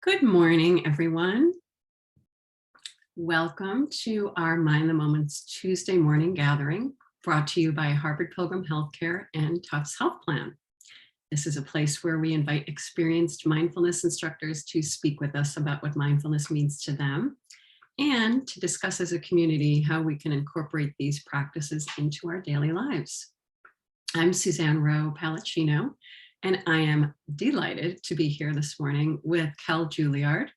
Good morning, everyone. Welcome to our Mind the Moment's Tuesday morning gathering, brought to you by Harvard Pilgrim Healthcare and Tufts Health Plan. This is a place where we invite experienced mindfulness instructors to speak with us about what mindfulness means to them and to discuss as a community how we can incorporate these practices into our daily lives. I'm Suzanne Rowe Palacino, and I am delighted to be here this morning with Kell Julliard,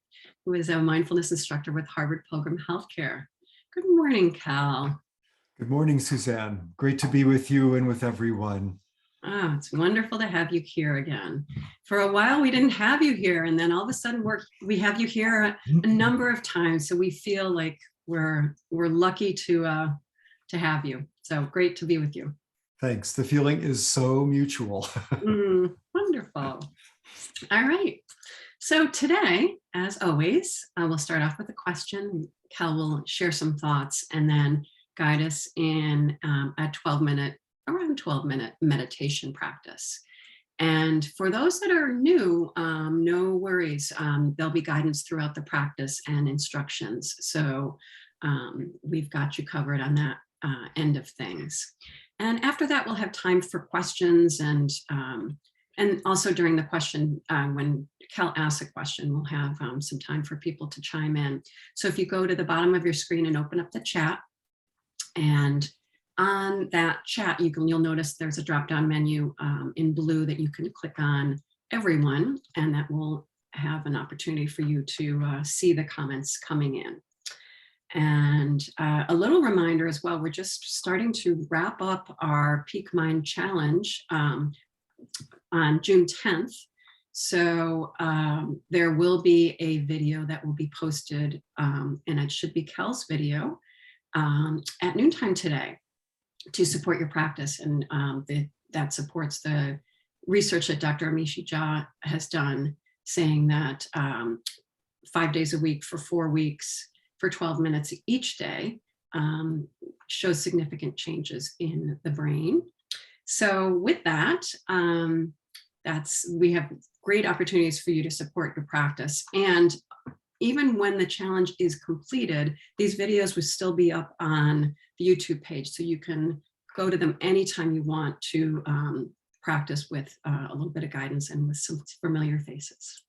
who is a mindfulness instructor with Harvard Pilgrim Healthcare. Good morning, Kell. Good morning, Suzanne. Great to be with you and with everyone. Oh, it's wonderful to have you here again. For a while, we didn't have you here, and then all of a sudden we have you here a number of times. So we feel like we're lucky to have you. So great to be with you. Thanks. The feeling is so mutual. Wonderful. All right. So today, as always, we'll start off with a question. Kell will share some thoughts and then guide us in a 12-minute meditation practice. And for those that are new, no worries. There'll be guidance throughout the practice and instructions. So we've got you covered on that end of things. And after that, we'll have time for questions, and also during the question, when Kell asks a question, we'll have some time for people to chime in. So if you go to the bottom of your screen and open up the chat, and on that chat, you'll notice there's a drop-down menu in blue that you can click on everyone, and that will have an opportunity for you to see the comments coming in. And a little reminder as well, we're just starting to wrap up our Peak Mind Challenge on June 10th. So there will be a video that will be posted, and it should be Kell's video at noontime today to support your practice. And that supports the research that Dr. Amishi Jha has done, saying that 5 days a week for 4 weeks, for 12 minutes each day, shows significant changes in the brain. So with that, we have great opportunities for you to support your practice. And even when the challenge is completed, these videos will still be up on the YouTube page. So you can go to them anytime you want to practice with a little bit of guidance and with some familiar faces.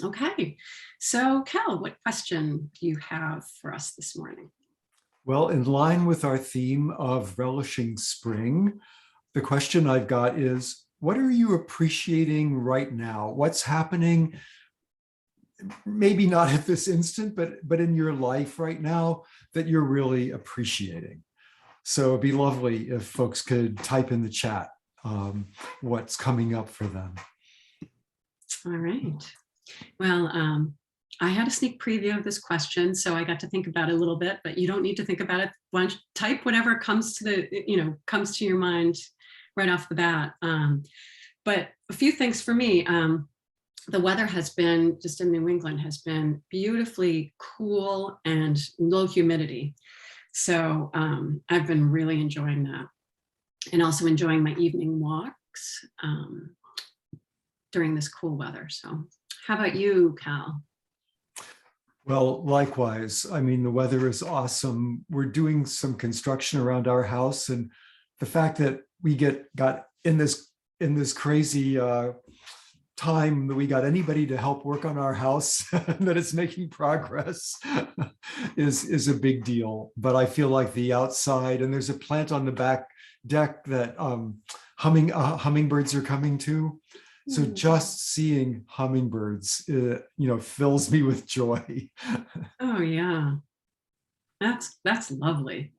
Okay, so Kell, what question do you have for us this morning? Well, in line with our theme of relishing spring, the question I've got is, what are you appreciating right now? What's happening, maybe not at this instant, but in your life right now that you're really appreciating? So it'd be lovely if folks could type in the chat what's coming up for them. All right. Well, I had a sneak preview of this question, so I got to think about it a little bit, but you don't need to think about it. Type whatever comes to comes to your mind right off the bat. But a few things for me. The weather has been, just in New England, has been beautifully cool and low humidity. So I've been really enjoying that, and also enjoying my evening walks during this cool weather. So how about you, Kell? Well, likewise. I mean, the weather is awesome. We're doing some construction around our house, and the fact that we got in this crazy time that we got anybody to help work on our house and that it's making progress is a big deal. But I feel like the outside, and there's a plant on the back deck that hummingbirds are coming to. So just seeing hummingbirds, fills me with joy. Oh yeah, that's lovely.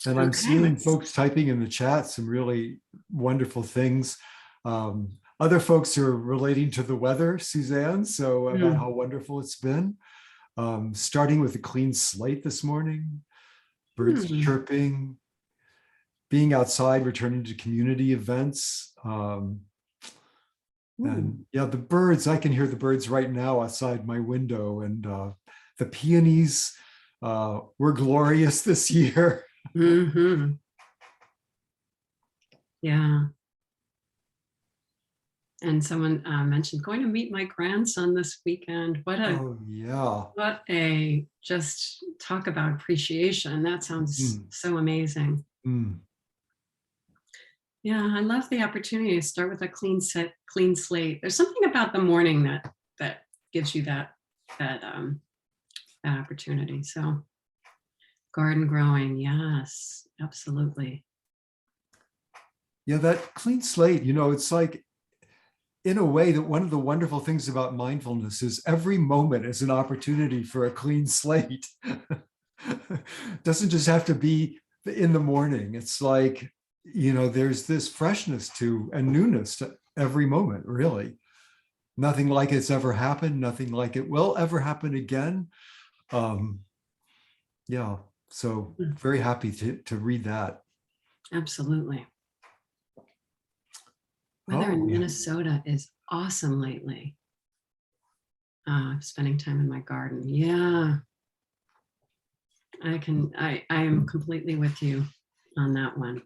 And I'm seeing folks typing in the chat some really wonderful things. Other folks are relating to the weather, Suzanne, so about how wonderful it's been. Starting with a clean slate this morning, birds chirping, being outside, returning to community events. And yeah, the birds, I can hear the birds right now outside my window, and the peonies were glorious this year. Yeah. And someone mentioned going to meet my grandson this weekend. Oh, yeah. What a just talk about appreciation. That sounds Mm, so amazing. mm. Yeah, I love the opportunity to start with a clean slate. There's something about the morning that gives you that that opportunity. So garden growing, yes, absolutely. Yeah, that clean slate, it's like, in a way, that one of the wonderful things about mindfulness is every moment is an opportunity for a clean slate. Doesn't just have to be in the morning. It's like, there's this freshness to and newness to every moment, really. Nothing like it's ever happened, nothing like it will ever happen again. Um, yeah, so Mm, very happy to read that. absolutely. Weather Oh, in yeah. Minnesota is awesome lately. Spending time in my garden. Yeah, I am completely with you on that one.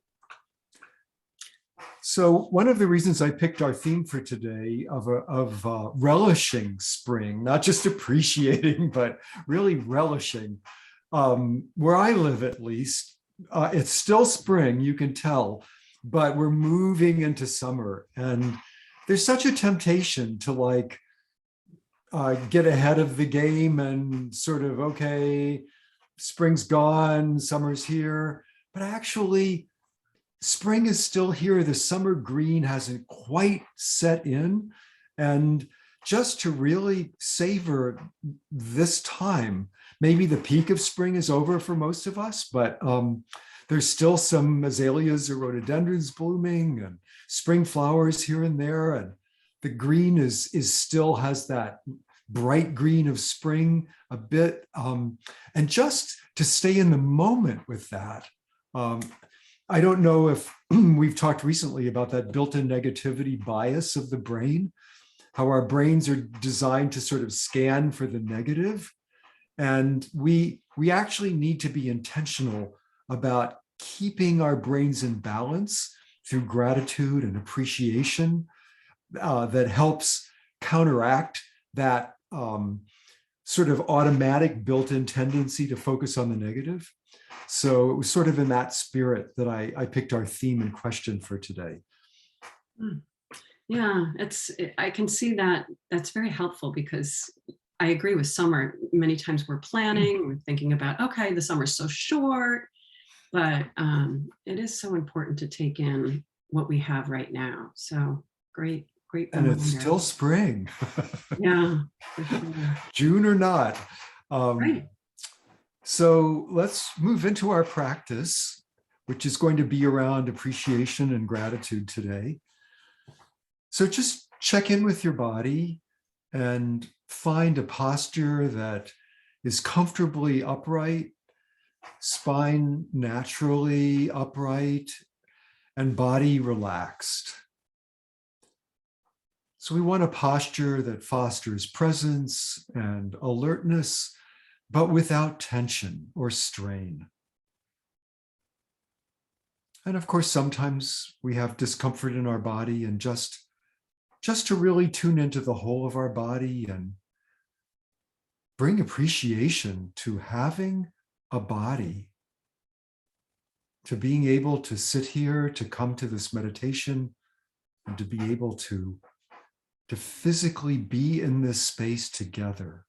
So one of the reasons I picked our theme for today of relishing spring, not just appreciating, but really relishing, where I live at least, it's still spring, you can tell, but we're moving into summer, and there's such a temptation to get ahead of the game and sort of, okay, spring's gone, summer's here, but actually spring is still here. The summer green hasn't quite set in. And just to really savor this time, maybe the peak of spring is over for most of us, but there's still some azaleas or rhododendrons blooming and spring flowers here and there. And the green is still has that bright green of spring a bit. And just to stay in the moment with that, um, I don't know if we've talked recently about that built-in negativity bias of the brain, how our brains are designed to sort of scan for the negative. And we actually need to be intentional about keeping our brains in balance through gratitude and appreciation that helps counteract that sort of automatic built-in tendency to focus on the negative. So it was sort of in that spirit that I picked our theme and question for today. Mm. Yeah, I can see that that's very helpful because I agree with summer. Many times we're planning, we're thinking about, okay, the summer's so short, but it is so important to take in what we have right now. So great And it's reminder. still spring, Yeah, for sure. June or not. Um, Right. so let's move into our practice, which is going to be around appreciation and gratitude today. So just check in with your body and find a posture that is comfortably upright, spine naturally upright, and body relaxed. So we want a posture that fosters presence and alertness, but without tension or strain. And of course, sometimes we have discomfort in our body, and just to really tune into the whole of our body and bring appreciation to having a body, to being able to sit here, to come to this meditation, and to be able to physically be in this space together.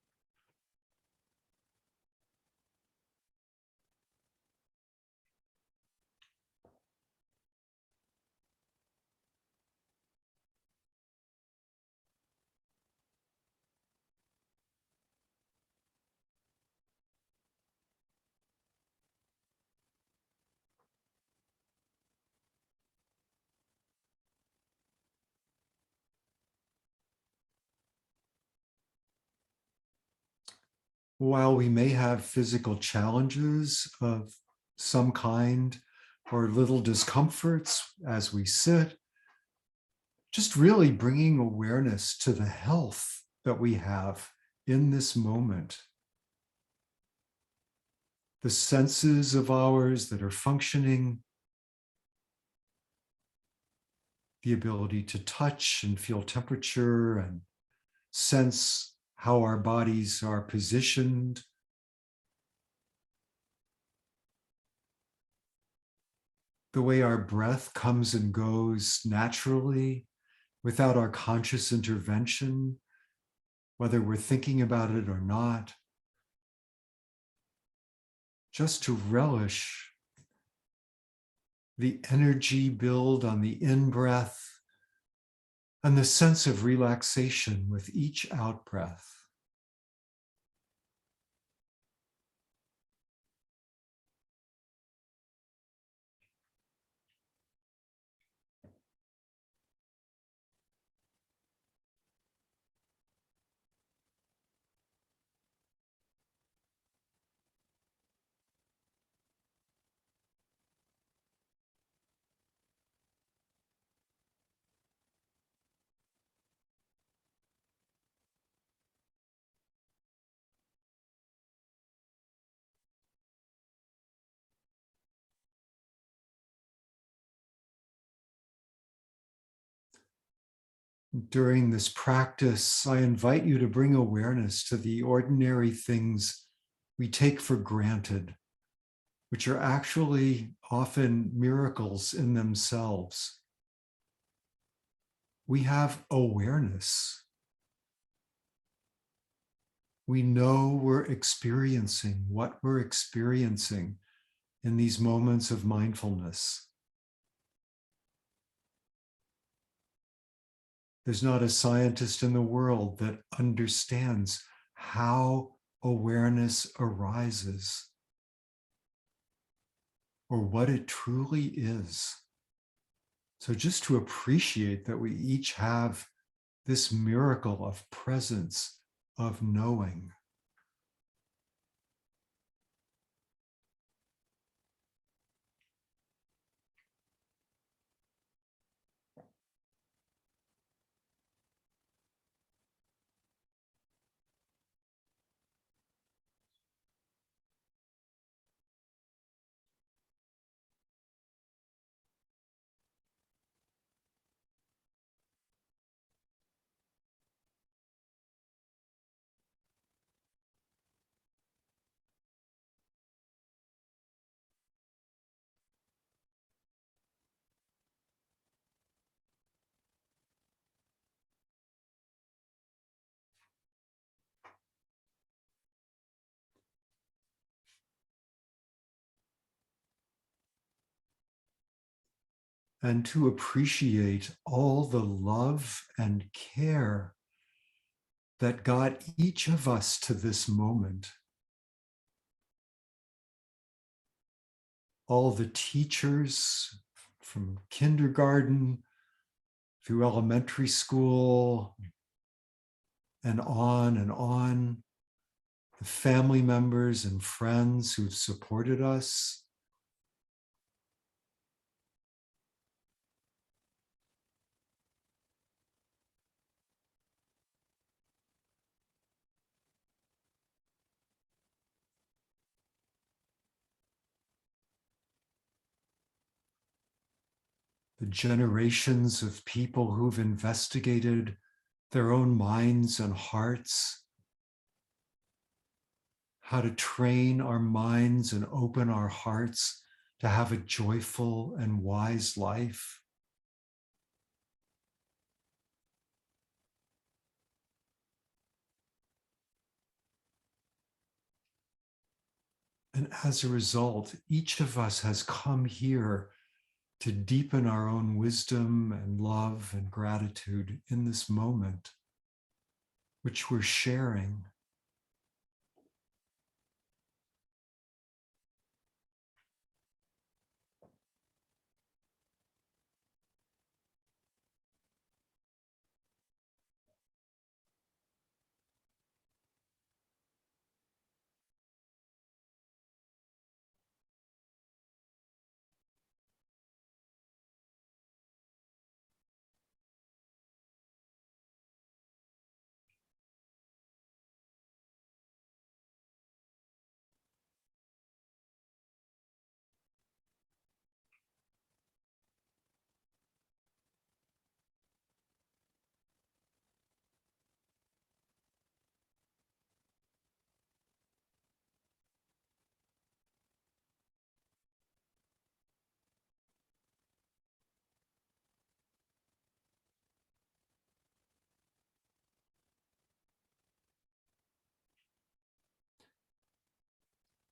While we may have physical challenges of some kind or little discomforts as we sit, just really bringing awareness to the health that we have in this moment. The senses of ours that are functioning, the ability to touch and feel temperature and sense how our bodies are positioned. The way our breath comes and goes naturally without our conscious intervention, whether we're thinking about it or not. Just to relish the energy build on the in-breath and the sense of relaxation with each out-breath. During this practice, I invite you to bring awareness to the ordinary things we take for granted, which are actually often miracles in themselves. We have awareness. We know we're experiencing what we're experiencing in these moments of mindfulness. There's not a scientist in the world that understands how awareness arises or what it truly is. So just to appreciate that we each have this miracle of presence, of knowing. And to appreciate all the love and care that got each of us to this moment. All the teachers from kindergarten through elementary school and on, the family members and friends who've supported us. The generations of people who've investigated their own minds and hearts, how to train our minds and open our hearts to have a joyful and wise life. And as a result, each of us has come here to deepen our own wisdom and love and gratitude in this moment, which we're sharing.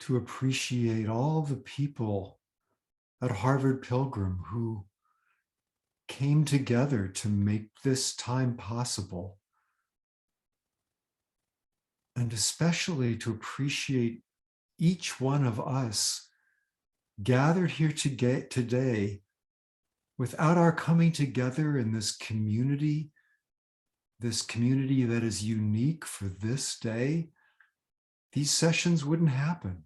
to appreciate all the people at Harvard Pilgrim who came together to make this time possible. And especially to appreciate each one of us gathered here today without our coming together in this community that is unique for this day, these sessions wouldn't happen.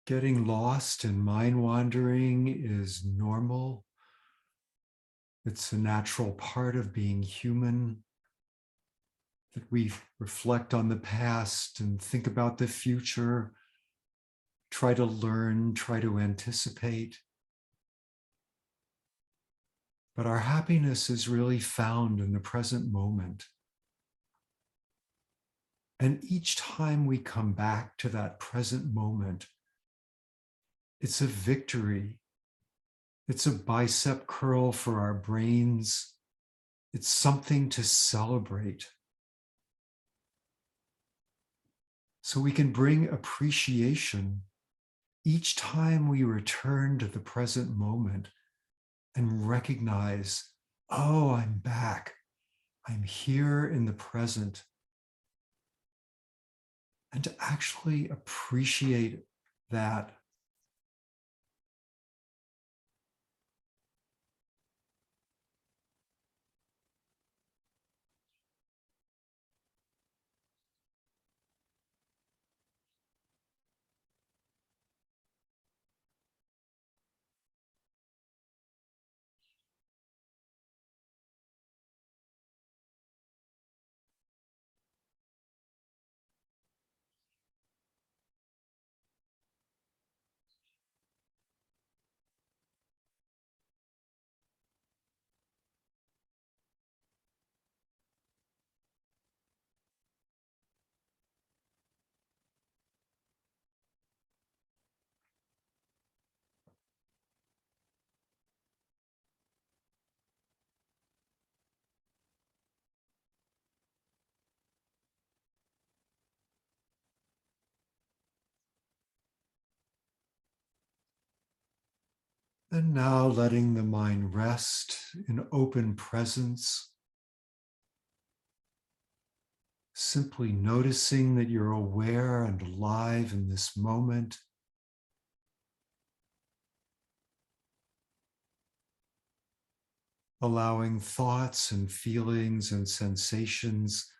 Getting lost in mind wandering is normal. It's a natural part of being human, that we reflect on the past and think about the future, try to learn, try to anticipate. But our happiness is really found in the present moment. And each time we come back to that present moment, it's a victory. It's a bicep curl for our brains. It's something to celebrate. So we can bring appreciation each time we return to the present moment and recognize, oh, I'm back. I'm here in the present. And to actually appreciate that. And now letting the mind rest in open presence. Simply noticing that you're aware and alive in this moment. Allowing thoughts and feelings and sensations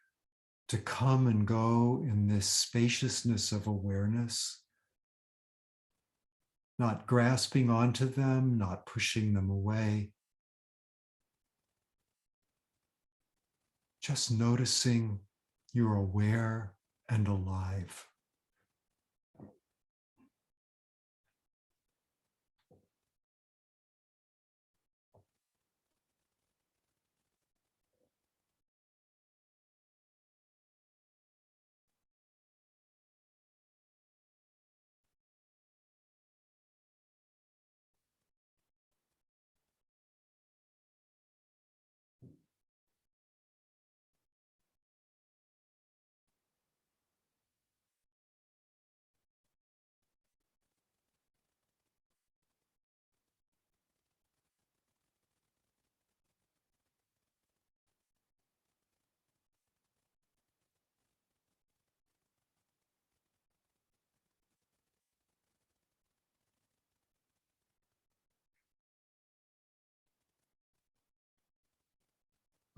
to come and go in this spaciousness of awareness. Not grasping onto them, not pushing them away. Just noticing you're aware and alive.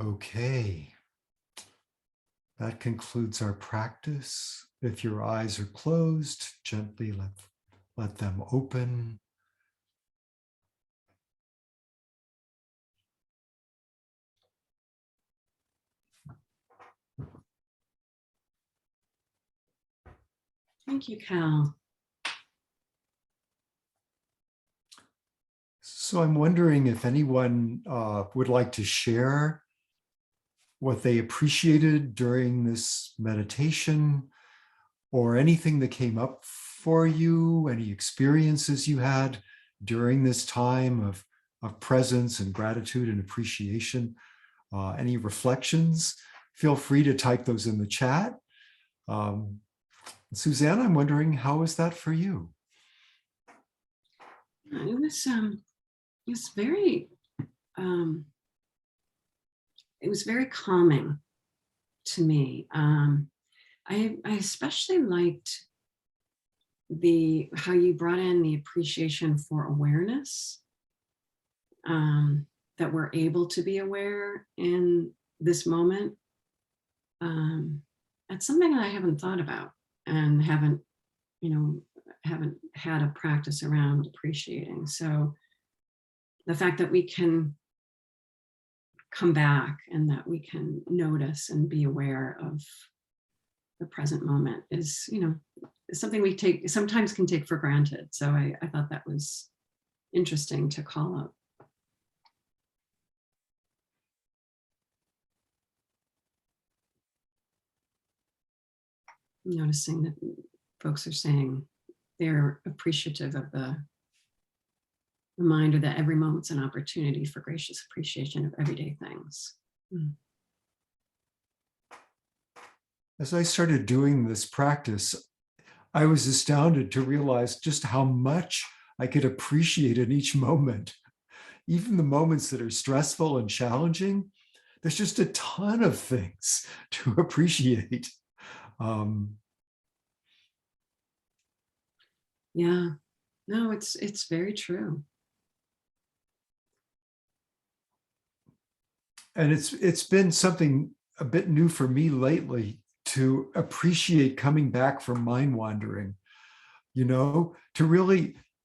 Okay, that concludes our practice. If your eyes are closed, gently let them open. Thank you, Cal. So I'm wondering if anyone would like to share what they appreciated during this meditation, or anything that came up for you, any experiences you had during this time of presence and gratitude and appreciation, any reflections. Feel free to type those in the chat. Suzanne, I'm wondering, how was that for you? It was very it was very calming to me. I especially liked how you brought in the appreciation for awareness, that we're able to be aware in this moment. That's something that I haven't thought about and haven't had a practice around appreciating. So the fact that we can come back and that we can notice and be aware of the present moment is something we sometimes can take for granted. So I thought that was interesting to call up. Noticing that folks are saying they're appreciative of the reminder that every moment's an opportunity for gracious appreciation of everyday things. As I started doing this practice, I was astounded to realize just how much I could appreciate in each moment. Even the moments that are stressful and challenging, there's just a ton of things to appreciate. Yeah, no, it's very true. And it's been something a bit new for me lately to appreciate coming back from mind wandering, to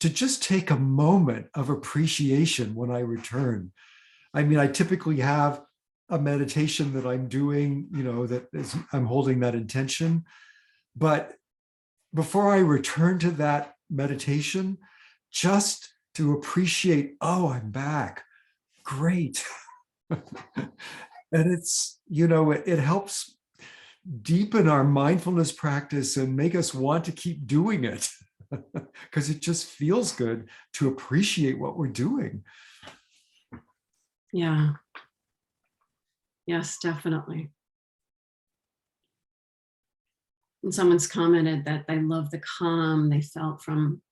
just take a moment of appreciation when I return. I mean, I typically have a meditation that I'm doing, I'm holding that intention. But before I return to that meditation, just to appreciate, oh, I'm back. Great. And it helps deepen our mindfulness practice and make us want to keep doing it because it just feels good to appreciate what we're doing. Yeah. Yes, definitely. And someone's commented that they love the calm they felt from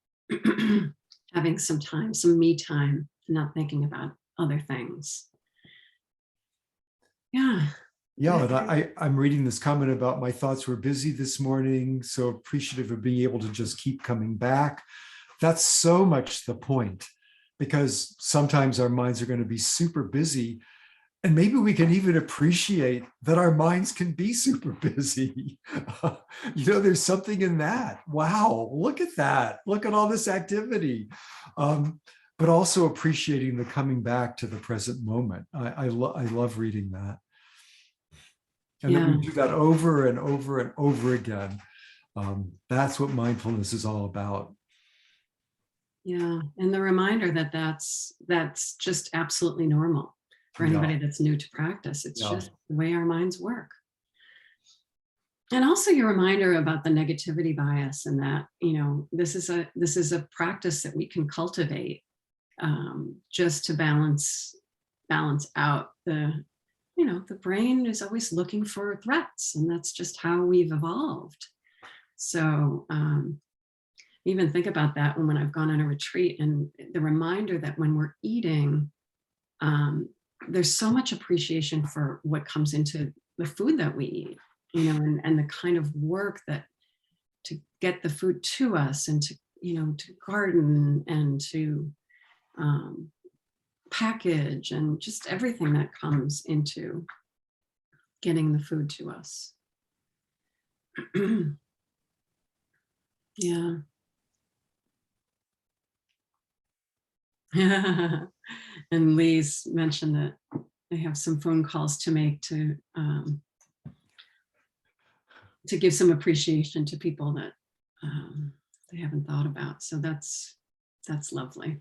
having some time, some me time, not thinking about other things. Yeah. Yeah, and I'm reading this comment about my thoughts were busy this morning, so appreciative of being able to just keep coming back. That's so much the point, because sometimes our minds are going to be super busy, and maybe we can even appreciate that our minds can be super busy. There's something in that. Wow, look at that. Look at all this activity. But also appreciating the coming back to the present moment. I love reading that. And that we do that over and over and over again. That's what mindfulness is all about. Yeah, and the reminder that that's just absolutely normal for anybody that's new to practice. It's just the way our minds work. And also your reminder about the negativity bias, and that this is a practice that we can cultivate just to balance out the brain is always looking for threats, and that's just how we've evolved. So even think about that when I've gone on a retreat, and the reminder that when we're eating, there's so much appreciation for what comes into the food that we eat, and the kind of work that to get the food to us, and to garden and to package and just everything that comes into getting the food to us. Yeah. And Lee's mentioned that they have some phone calls to make to give some appreciation to people that they haven't thought about. So that's lovely.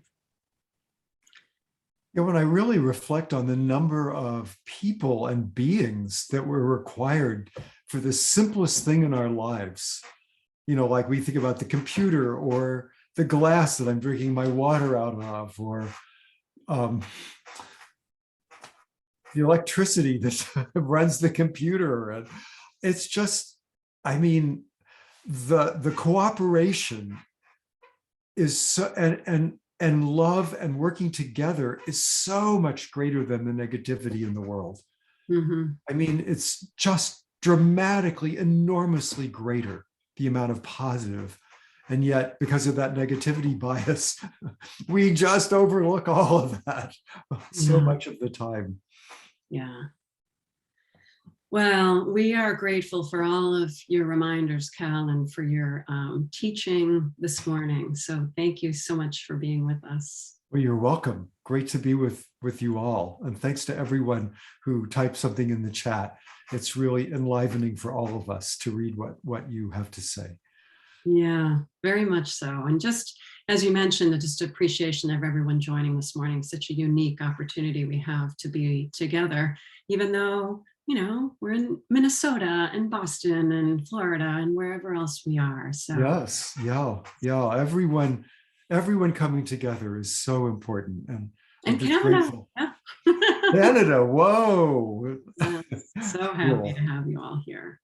Yeah, when I really reflect on the number of people and beings that were required for the simplest thing in our lives, like we think about the computer or the glass that I'm drinking my water out of, or the electricity that runs the computer. And it's just, I mean, the cooperation is so, and love and working together is so much greater than the negativity in the world. Mm-hmm. I mean, it's just dramatically, enormously greater, the amount of positive. And yet, because of that negativity bias, we just overlook all of that so much of the time. Yeah. Well, we are grateful for all of your reminders, Cal, and for your teaching this morning. So thank you so much for being with us. Well, you're welcome. Great to be with you all. And thanks to everyone who typed something in the chat. It's really enlivening for all of us to read what you have to say. Yeah, very much so. And just as you mentioned, just appreciation of everyone joining this morning. Such a unique opportunity we have to be together, even though we're in Minnesota and Boston and Florida and wherever else we are. So yes, yeah. Everyone coming together is so important, and I'm just Canada, grateful. yeah. Canada, whoa! Yes, so happy to have you all here.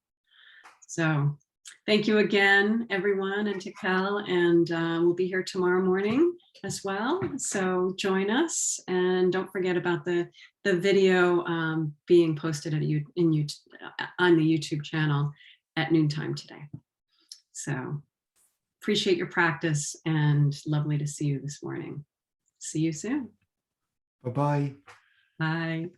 So thank you again, everyone, and to Cal, and we'll be here tomorrow morning as well. So join us, and don't forget about the video being posted on the YouTube channel at noontime today. So appreciate your practice, and lovely to see you this morning. See you soon. Bye-bye. Bye.